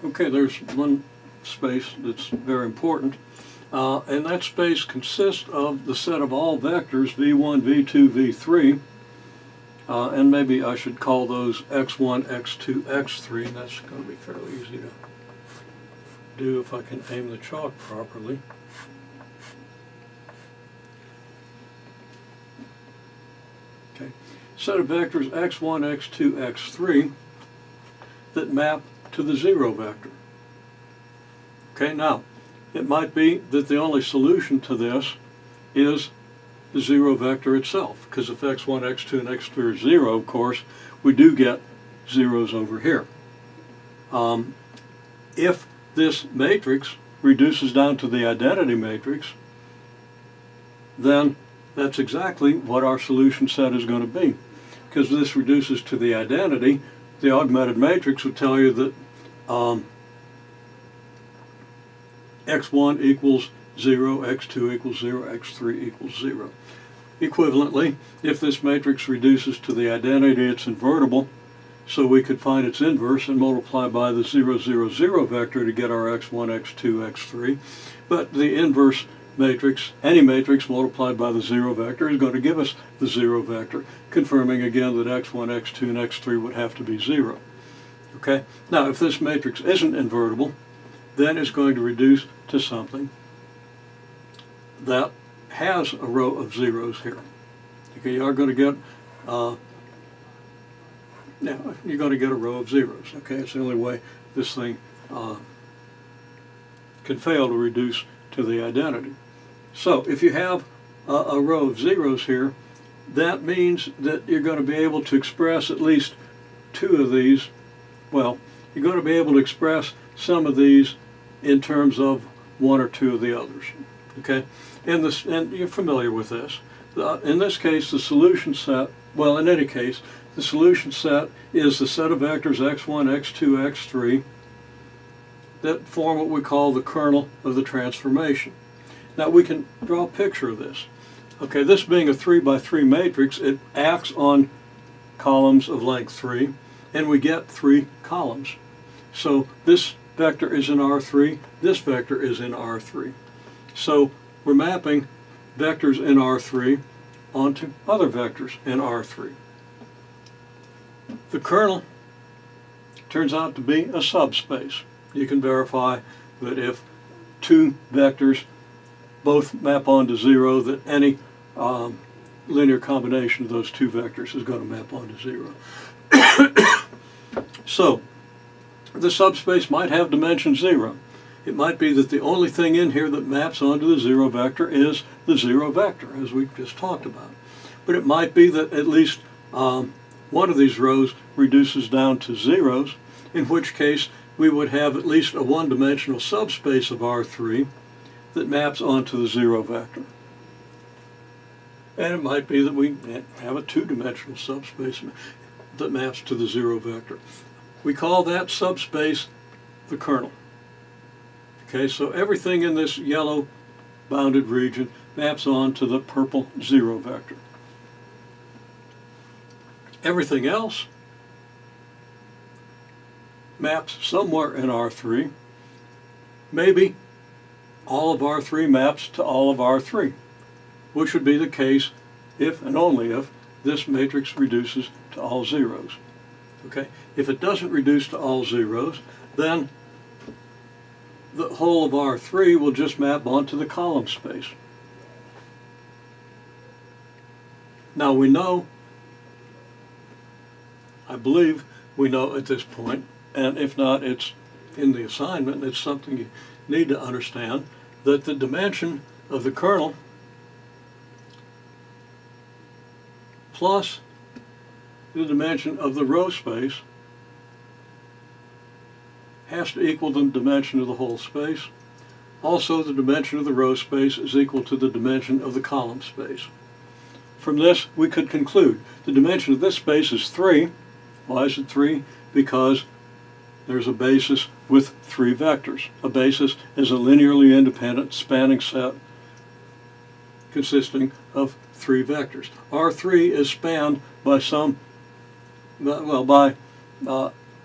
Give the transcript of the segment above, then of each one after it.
Okay, there's one space that's very important, and that space consists of the set of all vectors v1, v2, v3, and maybe I should call those x1, x2, x3, and that's going to be fairly easy to do if I can aim the chalk properly. Okay, set of vectors x1, x2, x3 that map to the 0 vector. Okay, now it might be that the only solution to this is the 0 vector itself, because if x1, x2, and x3 are 0, of course, we do get zeros over here. If this matrix reduces down to the identity matrix, then that's exactly what our solution set is going to be. Because this reduces to the identity, the augmented matrix would tell you that x1 equals 0, x2 equals 0, x3 equals 0. Equivalently, if this matrix reduces to the identity, it's invertible, so we could find its inverse and multiply by the 0, 0, 0 vector to get our x1, x2, x3. But the inverse matrix, any matrix multiplied by the 0 vector, is going to give us the 0 vector, confirming again that x1, x2, and x3 would have to be 0. Okay? Now, if this matrix isn't invertible, then it's going to reduce to something that has a row of zeros here. Okay, you are going to get you're going to get a row of zeros. Okay, it's the only way this thing can fail to reduce to the identity. So if you have a row of zeros here, that means that you're going to be able to express at least two of these. Well, you're going to be able to express some of these in terms of one or two of the others. Okay, and you're familiar with this. In this case, the solution set, well, in any case, the solution set is the set of vectors x1, x2, x3 that form what we call the kernel of the transformation. Now we can draw a picture of this. Okay, this being a 3 by 3 matrix, it acts on columns of length 3, and we get 3 columns. So this vector is in R3, this vector is in R3. So we're mapping vectors in R3 onto other vectors in R3. The kernel turns out to be a subspace. You can verify that if two vectors both map onto 0, that any linear combination of those two vectors is going to map onto 0. So the subspace might have dimension 0. It might be that the only thing in here that maps onto the 0 vector is the 0 vector, as we've just talked about. But it might be that at least one of these rows reduces down to zeros, in which case we would have at least a one-dimensional subspace of R3 that maps onto the 0 vector. And it might be that we have a two-dimensional subspace that maps to the 0 vector. We call that subspace the kernel. Okay, so everything in this yellow bounded region maps on to the purple 0 vector. Everything else maps somewhere in R3. Maybe all of R3 maps to all of R3, which would be the case if and only if this matrix reduces to all zeros. Okay, if it doesn't reduce to all zeros, then the whole of R3 will just map onto the column space. Now we know, I believe we know at this point, and if not, it's in the assignment, it's something you need to understand, that the dimension of the kernel plus the dimension of the row space has to equal the dimension of the whole space. Also, the dimension of the row space is equal to the dimension of the column space. From this, we could conclude the dimension of this space is 3. Why is it 3? Because there's a basis with 3 vectors. A basis is a linearly independent spanning set consisting of 3 vectors. R3 is spanned by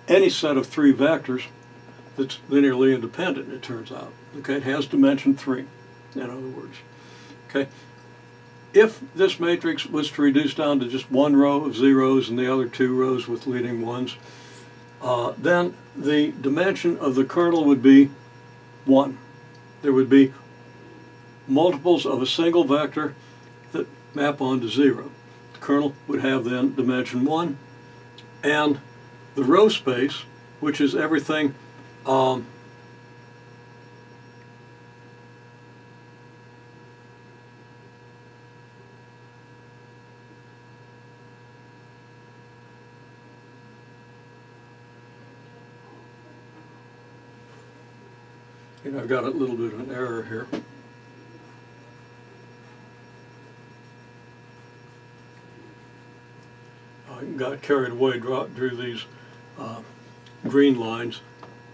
any set of 3 vectors that's linearly independent, it turns out. Okay, it has dimension 3, in other words. Okay, if this matrix was to reduce down to just one row of zeros and the other two rows with leading ones, then the dimension of the kernel would be 1. There would be multiples of a single vector that map onto 0. The kernel would have then dimension 1, and the row space, which is everything and I've got a little bit of an error here. I got carried away, drew these green lines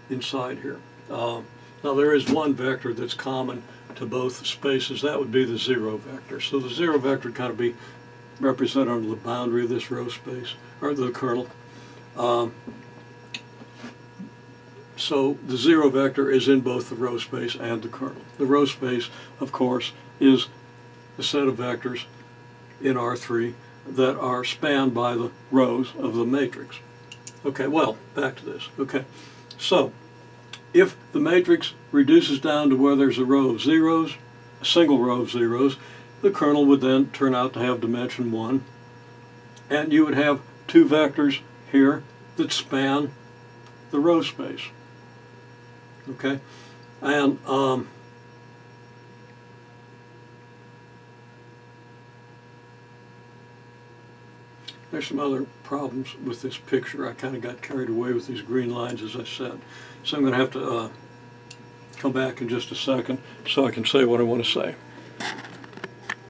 inside here. Now there is one vector that's common to both spaces. That would be the 0 vector. So the 0 vector would kind of be represented on the boundary of this row space, or the kernel. So the 0 vector is in both the row space and the kernel. The row space, of course, is the set of vectors in R3 that are spanned by the rows of the matrix. Okay, well, back to this. Okay, so if the matrix reduces down to where there's a row of zeros, a single row of zeros, the kernel would then turn out to have dimension 1, and you would have two vectors here that span the row space. Okay, and there's some other problems with this picture. I kind of got carried away with these green lines, as I said. So I'm going to have to come back in just a second so I can say what I want to say.